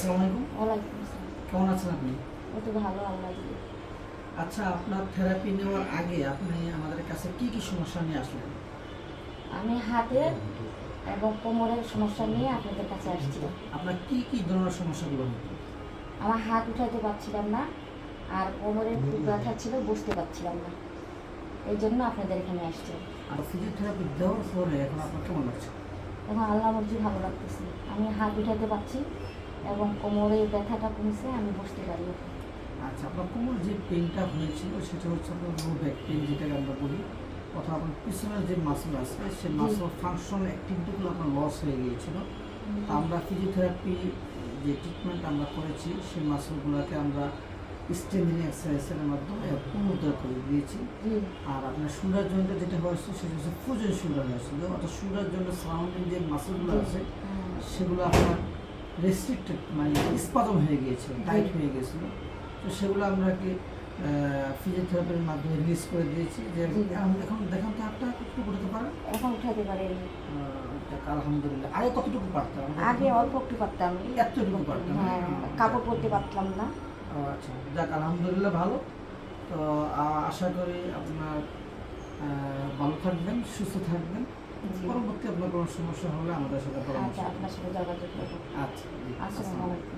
আসসালামু আলাইকুম। ওয়ালাইকুম আসসালাম। কেমন আছেন আপনি? এই তো ভালো আল্লাহ দিলে। আচ্ছা, আপনার থেরাপি নেওয়ার আগে আপনি আমাদের কাছে কি কি সমস্যা নিয়ে আসলেন? আমি হাতের এবং কোমরের সমস্যা নিয়ে আপনাদের কাছে আসছিলাম। আপনার কি কি ধরনের সমস্যাগুলো হতো? আমার হাত উঠাতে পারছিলাম না, আর কোমরের খুব ব্যথা ছিল, বসতে পারছিলাম না। এই জন্য আপনাদের এখানে আসছি। আর ফিজিওথেরাপি দেওয়ার পরে এখন আপনার কেমন লাগছে? এখন আল্লাহ মর্জি ভালো লাগতেছে। আমি হাত উঠাতে পারছি এবং কোমরের ব্যথাটা কমছে, আমি বসতে পারি এখন। আচ্ছা, আপনার কোমর যে পেইনটা হয়েছিল সেটা হচ্ছে আপনার লো ব্যাক পেইন, যেটাকে আমরা বলি, অথবা আপনার পিছনের যে মাসল আছে সেই মাসল ফাংশন অ্যাক্টিভিটিগুলো আপনার লস হয়ে গিয়েছিল। তা আমরা ফিজিওথেরাপি যে ট্রিটমেন্ট আমরা করেছি সেই মাসলগুলোকে আমরা স্ট্রেন্থেনিং এক্সারসাইজের মাধ্যমে পুনরুদ্ধার করে দিয়েছি। আর আপনার শোল্ডার জয়েন্টে যেটা হয়েছে সেটা হচ্ছে ফ্রোজেন শোল্ডার হয়েছিল, অর্থাৎ শোল্ডার জন্য সারাউন্ডিং যে মাসলগুলো আছে সেগুলো আপনার রেস্ট্রিক্টেড, মানে স্পাজম হয়ে গিয়েছিল, টাইট হয়ে গিয়েছিল। তো সেগুলো আমরা কি ফিজিওথেরাপির মাধ্যমে রিলিজ করে দিয়েছি। যে এখন দেখান তো হাতটা কতটুকু করতে পারেন? এখন উঠাতে পারিনি। আলহামদুলিল্লাহ। আগে কতটুকু পারতাম? আগে অল্প একটু পারতাম, এতটুকু পারতাম? হ্যাঁ, কাপড় পরতে পারতাম না। আচ্ছা, যাক আলহামদুলিল্লাহ, ভালো। তো আশা করি আপনার ভালো থাকবেন, সুস্থ থাকবেন। পরবর্তী আপনার কোনো সমস্যা হলে আমাদের সাথে পরামর্শ আচ্ছা, আপনার সাথে যোগাযোগ করবো। আচ্ছা, আসসালামু আলাইকুম।